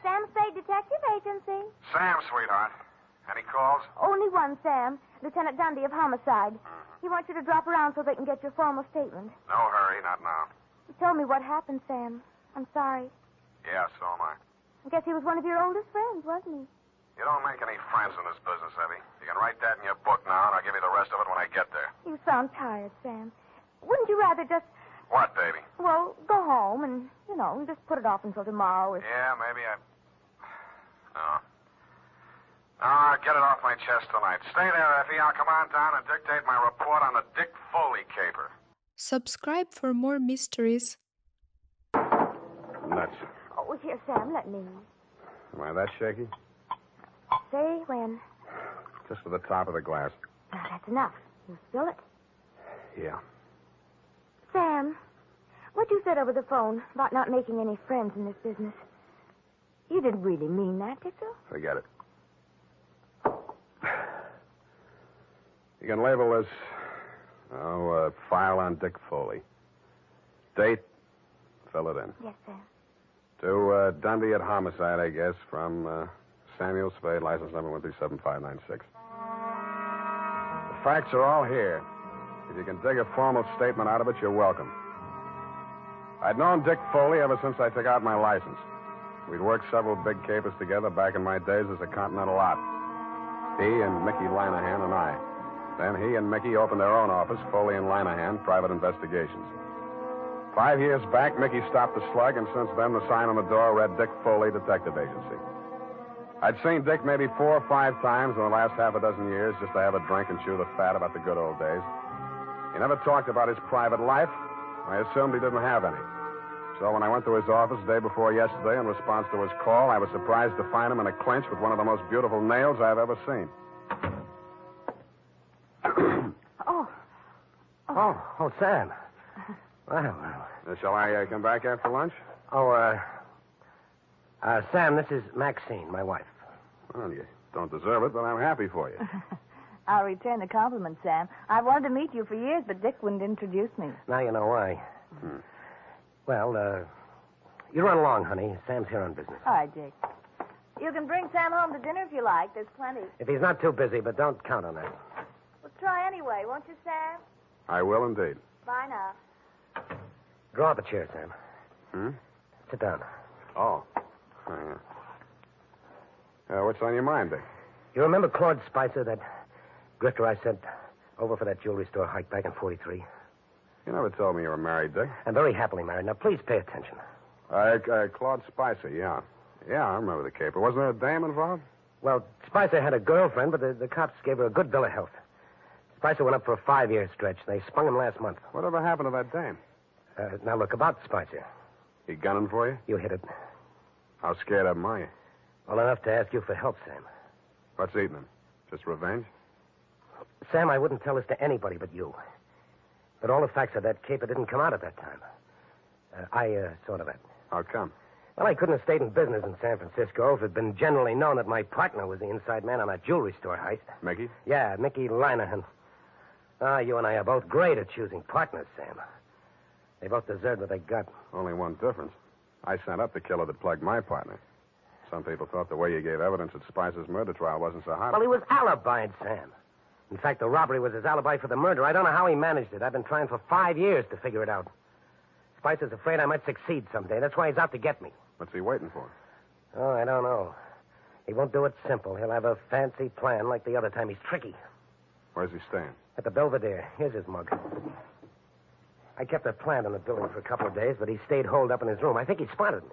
Sam Spade Detective Agency. Sam, sweetheart. Any calls? Only one, Sam. Lieutenant Dundee of Homicide. He wants you to drop around so they can get your formal statement. No hurry, not now. He told me what happened, Sam. I'm sorry. Yeah, so am I. I guess he was one of your oldest friends, wasn't he? You don't make any friends in this business, Evie. You can write that in your book now, and I'll give you the rest of it when I get there. You sound tired, Sam. Wouldn't you rather just, What, baby? well, go home and, just put it off until tomorrow? Yeah, maybe I... No. No, I'll get it off my chest tonight. Stay there, Effie. I'll come on down and dictate my report on the Dick Foley caper. Subscribe for more mysteries. Nuts. Oh, here, Sam, let me. Am I that shaky? Say when. Just to the top of the glass. Now, that's enough. You spill it. Yeah. Sam, what you said over the phone about not making any friends in this business, you didn't really mean that, did you? Forget it. You can label this, file on Dick Foley. Date, fill it in. Yes, Sam. To Dundee at Homicide, I guess, from Samuel Spade, license number 1375596. The facts are all here. If you can dig a formal statement out of it, you're welcome. I'd known Dick Foley ever since I took out my license. We'd worked several big capers together back in my days as a Continental Lot. He and Mickey Linehan and I. Then he and Mickey opened their own office, Foley and Linehan, Private Investigations. 5 years back, Mickey stopped the slug, and since then the sign on the door read Dick Foley Detective Agency. I'd seen Dick maybe 4 or 5 times in the last half a dozen years just to have a drink and chew the fat about the good old days. He never talked about his private life. I assumed he didn't have any. So when I went to his office the day before yesterday in response to his call, I was surprised to find him in a clinch with one of the most beautiful nails I've ever seen. Oh, Sam. Well. Shall I come back after lunch? Sam, this is Maxine, my wife. Well, you don't deserve it, but I'm happy for you. I'll return the compliment, Sam. I've wanted to meet you for years, but Dick wouldn't introduce me. Now you know why. Well, you run along, honey. Sam's here on business. All right, Dick. You can bring Sam home to dinner if you like. There's plenty. If he's not too busy, but don't count on that. Well, try anyway, won't you, Sam? I will indeed. Bye now. Draw up a chair, Sam. Sit down. Oh. What's on your mind, Dick? You remember Claude Spicer, that grifter I sent over for that jewelry store hike back in 43? You never told me you were married, Dick. I'm very happily married. Now, please pay attention. Claude Spicer, yeah. Yeah, I remember the caper. Wasn't there a dame involved? Well, Spicer had a girlfriend, but the cops gave her a good bill of health. Spicer went up for a 5-year stretch. They spun him last month. Whatever happened to that dame? Now, look, about Spicer. He gunning for you? You hit it. How scared of him are you? Well, enough to ask you for help, Sam. What's eating him? Just revenge? Sam, I wouldn't tell this to anybody but you. But all the facts of that caper didn't come out at that time. I thought of it. How come? Well, I couldn't have stayed in business in San Francisco if it had been generally known that my partner was the inside man on that jewelry store heist. Mickey? Yeah, Mickey Linehan. You and I are both great at choosing partners, Sam. They both deserved what they got. Only one difference. I sent up the killer that plugged my partner. Some people thought the way you gave evidence at Spicer's murder trial wasn't so hot. Well, he was alibied, Sam. In fact, the robbery was his alibi for the murder. I don't know how he managed it. I've been trying for 5 years to figure it out. Spicer's afraid I might succeed someday. That's why he's out to get me. What's he waiting for? Oh, I don't know. He won't do it simple. He'll have a fancy plan like the other time. He's tricky. Where's he staying? At the Belvedere. Here's his mug. I kept a plant in the building for a couple of days, but he stayed holed up in his room. I think he spotted me.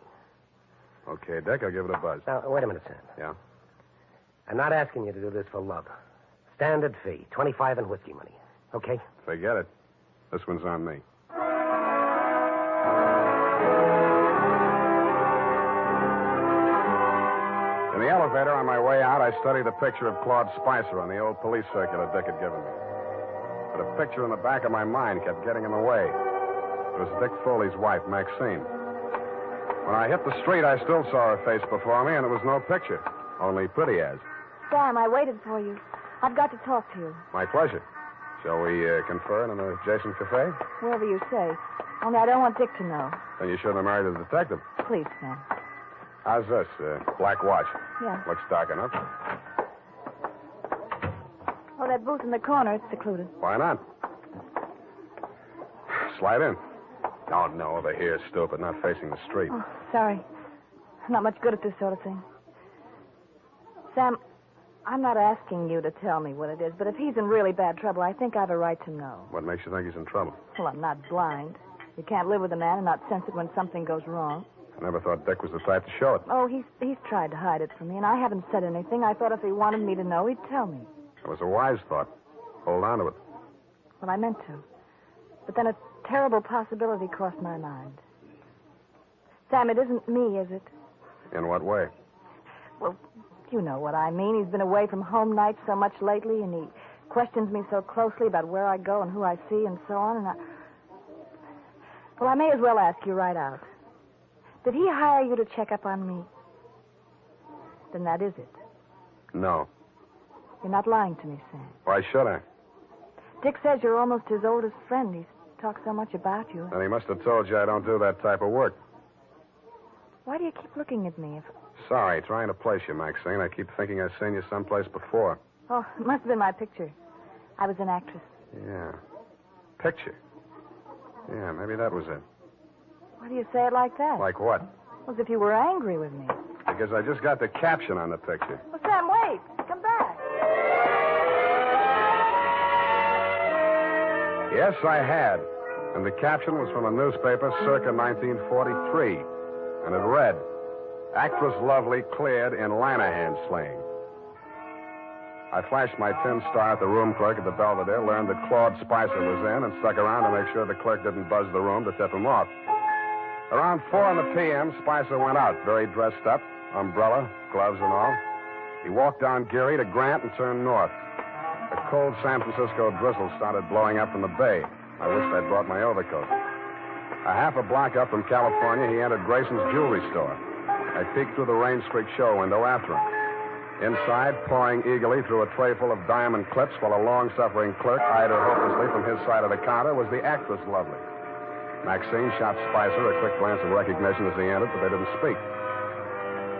Okay, Dick, I'll give it a buzz. Now, wait a minute, Sam. Yeah? I'm not asking you to do this for love. Standard fee, 25 in whiskey money. Okay? Forget it. This one's on me. In the elevator on my way out, I studied a picture of Claude Spicer on the old police circular Dick had given me. But a picture in the back of my mind kept getting in the way. It was Dick Foley's wife, Maxine. When I hit the street, I still saw her face before me, and it was no picture, only pretty as. Sam, I waited for you. I've got to talk to you. My pleasure. Shall we confer in an adjacent cafe? Wherever you say. Only I don't want Dick to know. Then you shouldn't have married a detective. Please, Sam. How's this? Black watch. Yeah. Looks dark enough. Oh, that booth in the corner, it's secluded. Why not? Slide in. Oh, no, over here, stupid, not facing the street. Oh, sorry. I'm not much good at this sort of thing. Sam, I'm not asking you to tell me what it is, but if he's in really bad trouble, I think I have a right to know. What makes you think he's in trouble? Well, I'm not blind. You can't live with a man and not sense it when something goes wrong. I never thought Dick was the type to show it. Oh, he's tried to hide it from me, and I haven't said anything. I thought if he wanted me to know, he'd tell me. It was a wise thought. Hold on to it. Well, I meant to. But then a terrible possibility crossed my mind. Sam, it isn't me, is it? In what way? Well, you know what I mean. He's been away from home nights so much lately, and he questions me so closely about where I go and who I see and so on, and Well, I may as well ask you right out. Did he hire you to check up on me? Then that is it. No. You're not lying to me, Sam. Why should I? Dick says you're almost his oldest friend. He's talked so much about you. And he must have told you I don't do that type of work. Why do you keep looking at me? Sorry, trying to place you, Maxine. I keep thinking I've seen you someplace before. Oh, it must have been my picture. I was an actress. Yeah. Picture. Yeah, maybe that was it. Why do you say it like that? Like what? As if you were angry with me. Because I just got the caption on the picture. Well, Sam, wait. Come back. Yes, I had. And the caption was from a newspaper circa 1943. And it read, "Actress Lovely cleared in Lanahan slaying." I flashed my tin star at the room clerk at the Belvedere, learned that Claude Spicer was in, and stuck around to make sure the clerk didn't buzz the room to tip him off. Around 4 p.m., Spicer went out, very dressed up, umbrella, gloves and all. He walked down Geary to Grant and turned north. A cold San Francisco drizzle started blowing up from the bay. I wished I'd brought my overcoat. A half a block up from California, he entered Grayson's jewelry store. I peeked through the rain-streaked show window after him. Inside, pouring eagerly through a tray full of diamond clips while a long-suffering clerk eyed her hopelessly from his side of the counter, was the actress Lovely. Maxine shot Spicer a quick glance of recognition as he entered, but they didn't speak.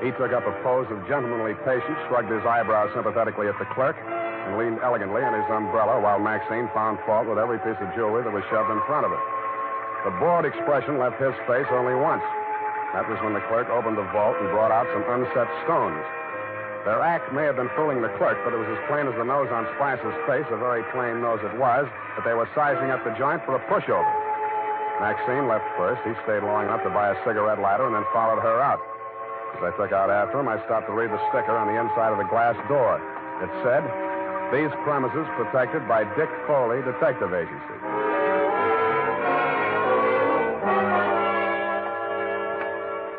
He took up a pose of gentlemanly patience, shrugged his eyebrows sympathetically at the clerk, and leaned elegantly on his umbrella while Maxine found fault with every piece of jewelry that was shoved in front of her. The bored expression left his face only once. That was when the clerk opened the vault and brought out some unset stones. Their act may have been fooling the clerk, but it was as plain as the nose on Spicer's face, a very plain nose it was, that they were sizing up the joint for a pushover. Maxine left first. He stayed long enough to buy a cigarette lighter and then followed her out. As I took out after him, I stopped to read the sticker on the inside of the glass door. It said, "These premises protected by Dick Foley Detective Agency."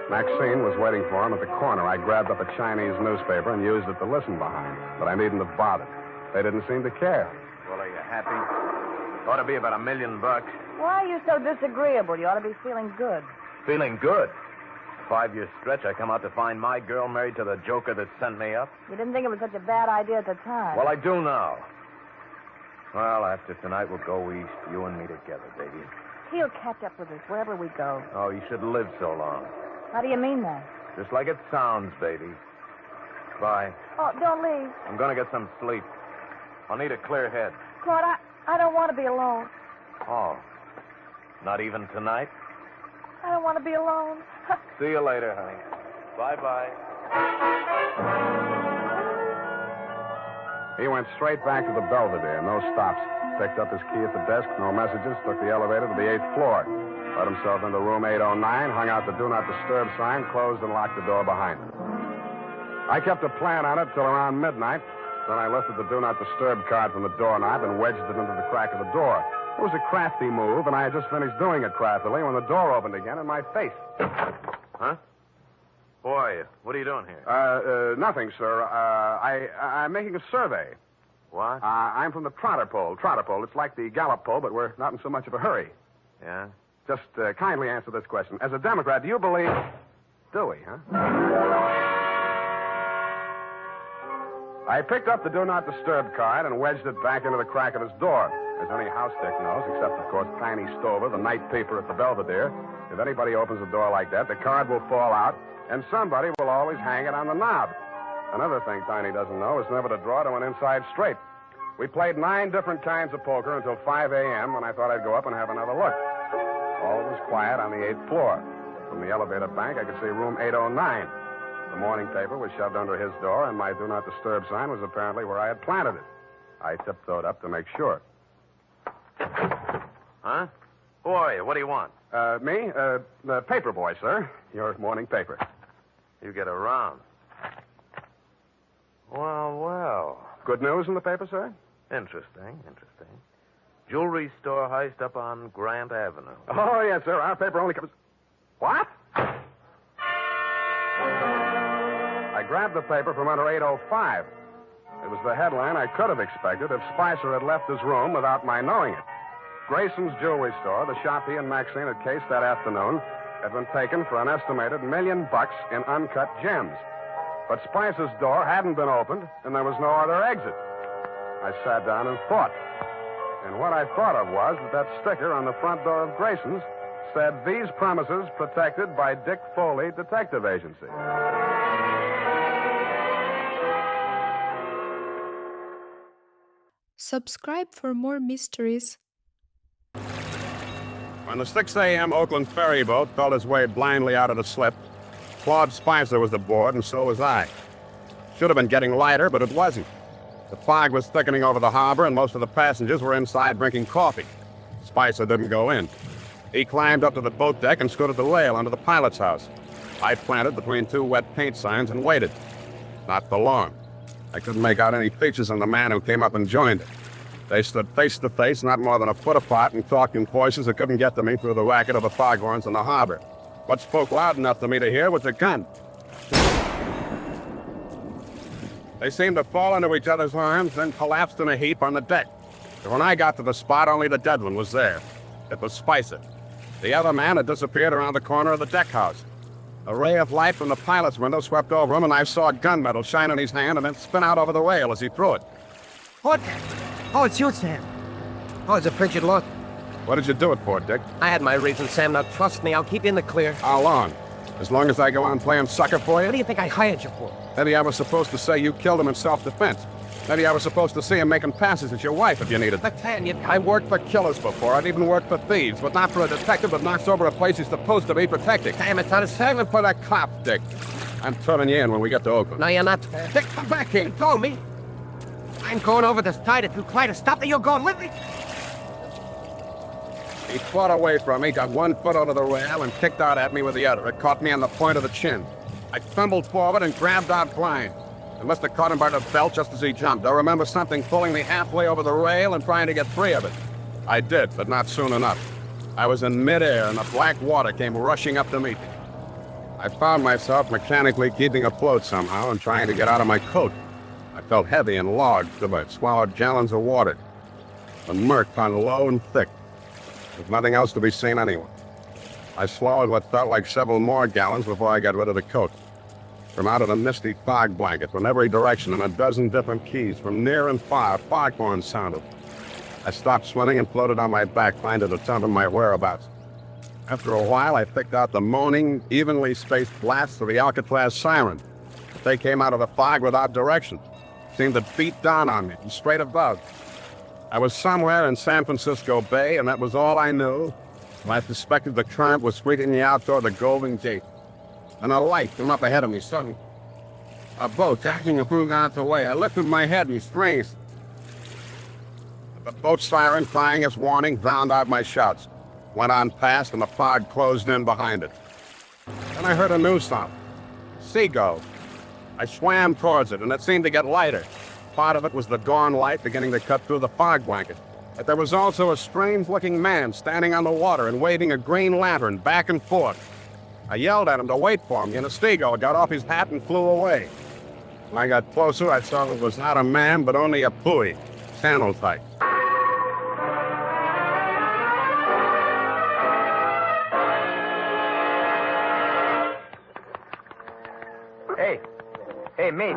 Maxine was waiting for him at the corner. I grabbed up a Chinese newspaper and used it to listen behind, but I needn't have bothered. They didn't seem to care. Well, are you happy? Ought to be about $1 million. Why are you so disagreeable? You ought to be feeling good. Feeling good. 5-year stretch, I come out to find my girl married to the joker that sent me up. You didn't think it was such a bad idea at the time. Well, I do now. Well, after tonight, we'll go east, you and me together, baby. He'll catch up with us wherever we go. Oh, you should live so long. How do you mean that? Just like it sounds, baby. Bye. Oh, don't leave. I'm going to get some sleep. I'll need a clear head. Claude, I don't want to be alone. Oh. Not even tonight? I don't want to be alone. See you later, honey. Bye-bye. He went straight back to the Belvedere, no stops. Picked up his key at the desk, no messages, took the elevator to the 8th floor. Let himself into room 809, hung out the Do Not Disturb sign, closed and locked the door behind him. I kept a plan on it till around midnight. Then I lifted the Do Not Disturb card from the doorknob and wedged it into the crack of the door. It was a crafty move, and I had just finished doing it craftily when the door opened again in my face. Huh? Who are you? What are you doing here? Nothing, sir. I'm making a survey. What? I'm from the Trotter Pole. Trotter Pole. It's like the Gallup Poll, but we're not in so much of a hurry. Yeah? Just kindly answer this question. As a Democrat, do you believe... Dewey, huh? I picked up the Do Not Disturb card and wedged it back into the crack of his door. As any house dick knows, except, of course, Tiny Stover, the night peeper at the Belvedere, if anybody opens the door like that, the card will fall out, And somebody will always hang it on the knob. Another thing Tiny doesn't know is never to draw to an inside straight. We played 9 different kinds of poker until 5 a.m. when I thought I'd go up and have another look. All was quiet on the 8th floor. From the elevator bank, I could see room 809. The morning paper was shoved under his door, and my do not disturb sign was apparently where I had planted it. I tiptoed up to make sure. Huh? Who are you? What do you want? Me? The paper boy, sir. Your morning paper. You get around. Well. Good news in the paper, sir? Interesting. Jewelry store heist up on Grant Avenue. Oh, yes, sir. Our paper only covers... What? I grabbed the paper from under 805. It was the headline I could have expected if Spicer had left his room without my knowing it. Grayson's jewelry store, the shop he and Maxine had cased that afternoon, had been taken for an estimated $1 million in uncut gems. But Spicer's door hadn't been opened, and there was no other exit. I sat down and thought. And what I thought of was that sticker on the front door of Grayson's said, "These premises protected by Dick Foley Detective Agency." Subscribe for more mysteries. When the 6 a.m. Oakland ferry boat felt its way blindly out of the slip, Claude Spicer was aboard, and so was I. Should have been getting lighter, but it wasn't. The fog was thickening over the harbor, and most of the passengers were inside drinking coffee. Spicer didn't go in. He climbed up to the boat deck and stood at the rail under the pilot's house. I planted between 2 wet paint signs and waited. Not for long. I couldn't make out any features on the man who came up and joined it. They stood face to face, not more than a foot apart, and talked in voices that couldn't get to me through the racket of the foghorns in the harbor. What spoke loud enough for me to hear was a gun. They seemed to fall into each other's arms, then collapsed in a heap on the deck. But when I got to the spot, only the dead one was there. It was Spicer. The other man had disappeared around the corner of the deck house. A ray of light from the pilot's window swept over him, and I saw gunmetal shine in his hand and then spin out over the rail as he threw it. What? Oh, it's you, Sam. Oh, it's a frigid look. What did you do it for, Dick? I had my reasons, Sam. Now, trust me, I'll keep you in the clear. How long? As long as I go on playing sucker for you? What do you think I hired you for? Maybe I was supposed to say you killed him in self-defense. Maybe I was supposed to see him making passes at your wife if you needed. Look, Sam, I worked for killers before. I'd even worked for thieves, but not for a detective that knocks over a place he's supposed to be protecting. Damn, it's not a Even for that cop, Dick. I'm turning you in when we get to Oakland. No, you're not. Dick, come back here. You told me. I'm going over this tide if you try to stop me. You're going with me. He fought away from me, got 1 foot over the rail, and kicked out at me with the other. It caught me on the point of the chin. I stumbled forward and grabbed out blind. It must have caught him by the belt just as he jumped. I remember something pulling me halfway over the rail and trying to get free of it. I did, but not soon enough. I was in midair, and the black water came rushing up to meet me. I found myself mechanically keeping afloat somehow and trying to get out of my coat. I felt heavy and logged till I swallowed gallons of water. The murk hung low and thick. There's nothing else to be seen anyway. I swallowed what felt like several more gallons before I got rid of the coat. From out of the misty fog blanket, from every direction in a dozen different keys, from near and far, foghorns sounded. I stopped swimming and floated on my back, trying to determine my whereabouts. After a while, I picked out the moaning, evenly spaced blasts of the Alcatraz siren. But they came out of the fog without direction. Seemed to beat down on me, straight above. I was somewhere in San Francisco Bay, and that was all I knew. I suspected the current was sweeping me out toward the Golden Gate. And a light came up ahead of me suddenly. A boat tacking a crew out the way. I lifted my head and strained. The boat siren, crying its warning, drowned out my shouts. Went on past, and the fog closed in behind it. Then I heard a new sound. Seagull. I swam towards it, and it seemed to get lighter. Part of it was the dawn light beginning to cut through the fog blanket. But there was also a strange-looking man standing on the water and waving a green lantern back and forth. I yelled at him to wait for me, and a seagull got off his hat and flew away. When I got closer, I saw it was not a man, but only a buoy, channel type. Hey, mate.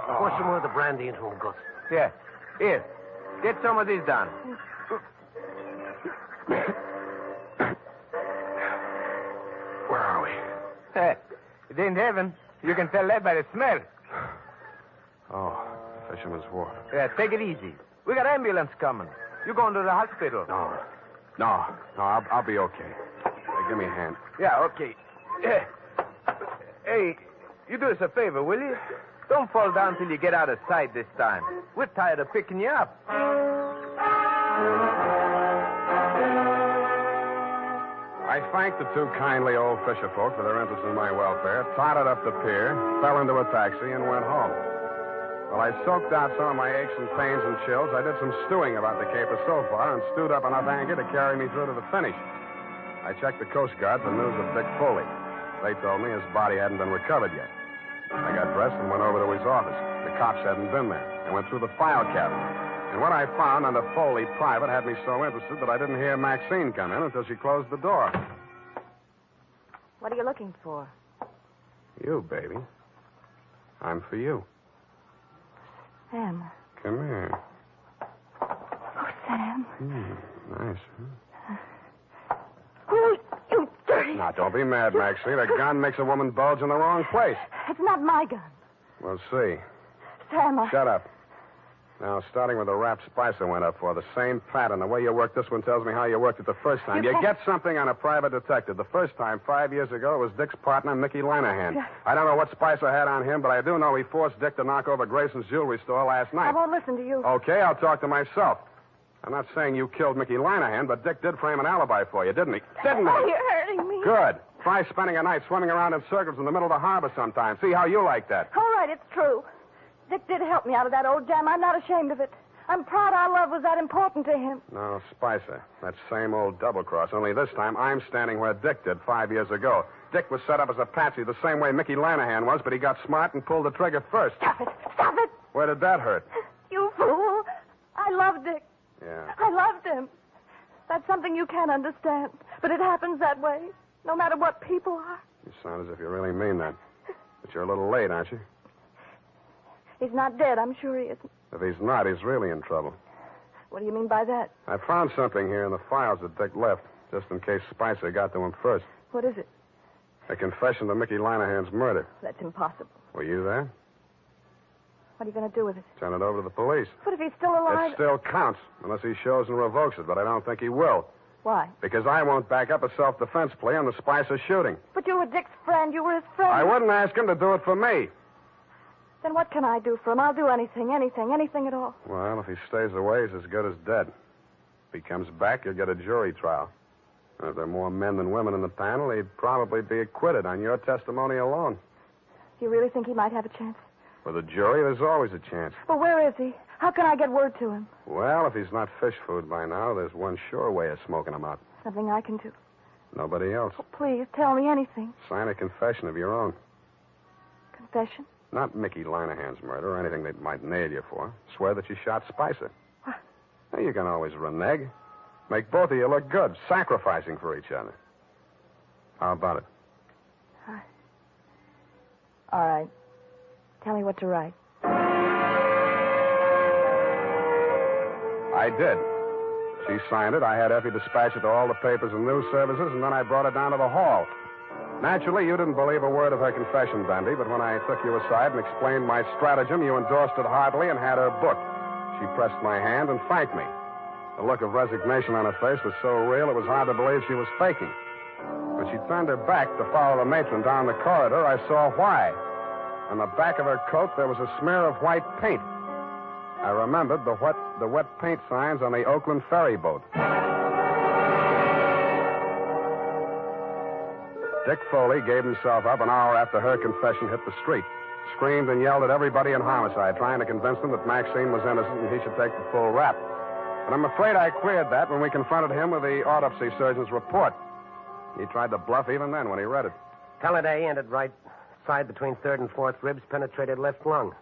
Pour some more of the brandy into him, Gus. Yeah. Here. Get some of these down. Where are we? Hey, ain't heaven. You can tell that by the smell. Oh, fisherman's wharf. Yeah, take it easy. We got ambulance coming. You going to the hospital? No, I'll be okay. Hey, give me a hand. Yeah, okay. Hey, you do us a favor, will you? Don't fall down till you get out of sight this time. We're tired of picking you up. I thanked the two kindly old fisher folk for their interest in my welfare, totted up the pier, fell into a taxi, and went home. While I soaked out some of my aches and pains and chills, I did some stewing about the caper so far and stewed up enough anger to carry me through to the finish. I checked the Coast Guard for news of Dick Foley. They told me his body hadn't been recovered yet. I got dressed and went over to his office. The cops hadn't been there. I went through the file cabinet. And what I found under Foley Private had me so interested that I didn't hear Maxine come in until she closed the door. What are you looking for? You, baby. I'm for you. Sam. Come here. Oh, Sam. Nice, huh? Oh, you dirty. Now, don't be mad, Maxine. A gun makes a woman bulge in the wrong place. It's not my gun. We'll see. Sam, Shut up. Now, starting with the rap Spicer went up for, the same pattern. The way you worked this one tells me how you worked it the first time. You get something on a private detective. The first time, 5 years ago, it was Dick's partner, Mickey Lanahan. I don't know what Spicer had on him, but I do know he forced Dick to knock over Grayson's jewelry store last night. I won't listen to you. Okay, I'll talk to myself. I'm not saying you killed Mickey Lanahan, but Dick did frame an alibi for you, didn't he? Didn't he? Oh, you're hurting me. Good. Try spending a night swimming around in circles in the middle of the harbor sometime. See how you like that. All right, it's true. Dick did help me out of that old jam. I'm not ashamed of it. I'm proud our love was that important to him. No, Spicer. That same old double-cross. Only this time, I'm standing where Dick did 5 years ago. Dick was set up as a patsy the same way Mickey Lanahan was, but he got smart and pulled the trigger first. Stop it. Stop it. Where did that hurt? You fool. I loved Dick. Yeah. I loved him. That's something you can't understand. But it happens that way, no matter what people are. You sound as if you really mean that. But you're a little late, aren't you? He's not dead. I'm sure he isn't. If he's not, he's really in trouble. What do you mean by that? I found something here in the files that Dick left, just in case Spicer got to him first. What is it? A confession to Mickey Lanahan's murder. That's impossible. Were you there? What are you going to do with it? Turn it over to the police. But if he's still alive... It still counts, unless he shows and revokes it, but I don't think he will. Why? Because I won't back up a self-defense plea on the Spicer shooting. But you were Dick's friend. You were his friend. I wouldn't ask him to do it for me. Then what can I do for him? I'll do anything at all. Well, if he stays away, he's as good as dead. If he comes back, you'll get a jury trial. And if there are more men than women in the panel, he'd probably be acquitted on your testimony alone. Do you really think he might have a chance? With a jury, there's always a chance. But where is he? How can I get word to him? Well, if he's not fish food by now, there's one sure way of smoking him out. Something I can do. Nobody else. Oh, please, tell me anything. Sign a confession of your own. Confession? Not Mickey Lanahan's murder or anything they might nail you for. Swear that you shot Spicer. What? Now, you can always renege. Make both of you look good, sacrificing for each other. How about it? All right. Tell me what to write. I did. She signed it. I had Effie dispatch it to all the papers and news services, and then I brought it down to the hall. Naturally, you didn't believe a word of her confession, Dundee, but when I took you aside and explained my stratagem, you endorsed it heartily and had her booked. She pressed my hand and thanked me. The look of resignation on her face was so real it was hard to believe she was faking. When she turned her back to follow the matron down the corridor, I saw why. On the back of her coat, there was a smear of white paint. I remembered the wet paint signs on the Oakland ferry boat. Dick Foley gave himself up an hour after her confession hit the street. Screamed and yelled at everybody in homicide, trying to convince them that Maxine was innocent and he should take the full rap. But I'm afraid I queered that when we confronted him with the autopsy surgeon's report. He tried to bluff even then when he read it. Pellet A ended right side between third and fourth ribs, penetrated left lung.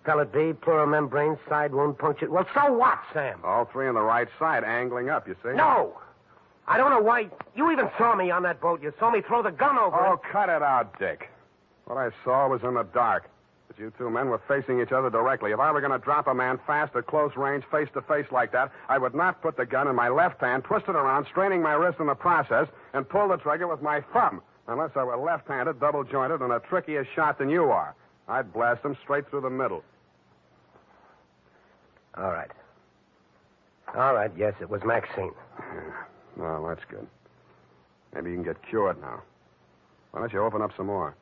Pellet B, pleural membrane, side wound punctured. Well, so what, Sam? All three on the right side, angling up, you see? No! I don't know why. You even saw me on that boat. You saw me throw the gun over Oh, it. cut it out, Dick. What I saw was in the dark. But you two men were facing each other directly. If I were going to drop a man fast at close range, face to face like that, I would not put the gun in my left hand, twist it around, straining my wrist in the process, and pull the trigger with my thumb. Unless I were left-handed, double-jointed, and a trickier shot than you are. I'd blast him straight through the middle. All right. All right, yes, it was Maxine. Yeah. Well, that's good. Maybe you can get cured now. Why don't you open up some more?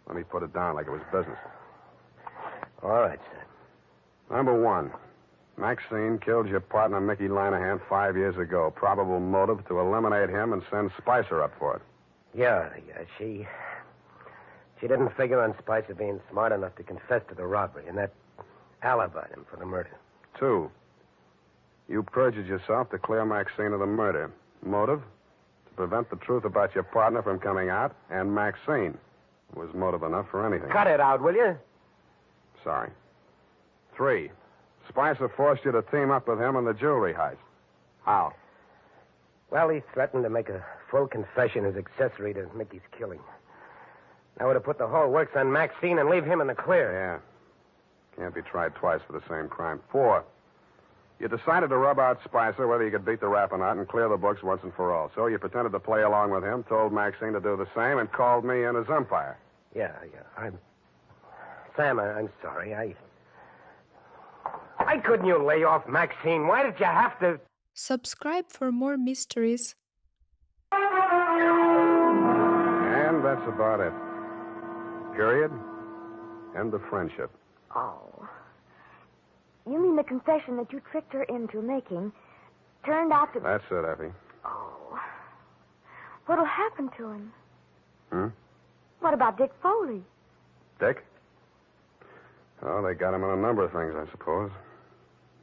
Let me put it down like it was business. All right, sir. Number one, Maxine killed your partner, Mickey Linehan, 5 years ago. Probable motive to eliminate him and send Spicer up for it. Yeah, she didn't figure on Spicer being smart enough to confess to the robbery, and that alibied him for the murder. Two, you perjured yourself to clear Maxine of the murder. Motive? To prevent the truth about your partner from coming out, and Maxine was motive enough for anything. Cut it out, will you? Sorry. Three, Spicer forced you to team up with him in the jewelry heist. How? Well, he threatened to make a full confession as accessory to Mickey's killing. I would have put the whole works on Maxine and leave him in the clear. Yeah. Can't be tried twice for the same crime. Four, you decided to rub out Spicer whether you could beat the rap or not and clear the books once and for all. So you pretended to play along with him, told Maxine to do the same, and called me in as umpire. Yeah. Sam, I'm sorry. Why couldn't you lay off Maxine? Why did you have to... Subscribe for more mysteries. And that's about it. Period. End of friendship. Oh. You mean the confession that you tricked her into making turned out to... That's it, Effie. Oh. What'll happen to him? What about Dick Foley? Dick? Oh, they got him on a number of things, I suppose.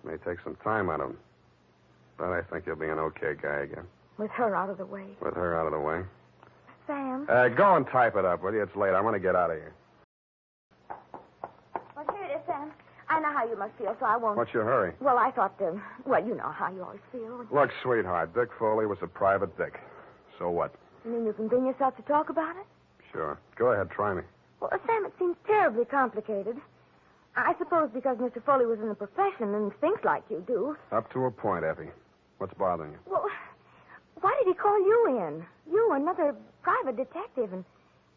May take some time out of him. But I think he'll be an okay guy again. With her out of the way. With her out of the way. Sam? Go and type it up, will you? It's late. I want to get out of here. Well, here it is, Sam. I know how you must feel, so I won't... What's your hurry? Well, I thought, well, you know how you always feel. Look, sweetheart, Dick Foley was a private dick. So what? You mean you can bring yourself to talk about it? Sure. Go ahead, try me. Well, Sam, it seems terribly complicated. I suppose because Mr. Foley was in the profession and thinks like you do. Up to a point, Effie. What's bothering you? Well, why did he call you in? You, another private detective, and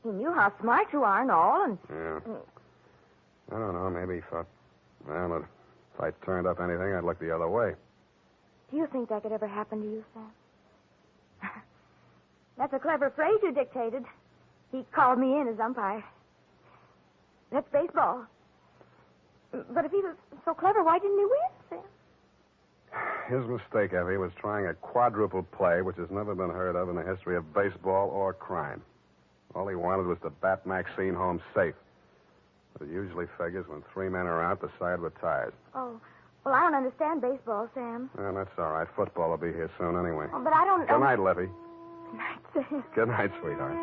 he knew how smart you are and all, and... Yeah. I don't know. Maybe he thought, well, if I turned up anything, I'd look the other way. Do you think that could ever happen to you, Sam? That's a clever phrase you dictated. He called me in as umpire. That's baseball. But if he was so clever, why didn't he win, Sam? His mistake, Effie, was trying a quadruple play, which has never been heard of in the history of baseball or crime. All he wanted was to bat Maxine home safe. But it usually figures when three men are out, the side retires. Oh, well, I don't understand baseball, Sam. Well, that's all right. Football will be here soon anyway. Oh, but I don't... Good night, Levy. Good night, Sam. Good night, sweetheart.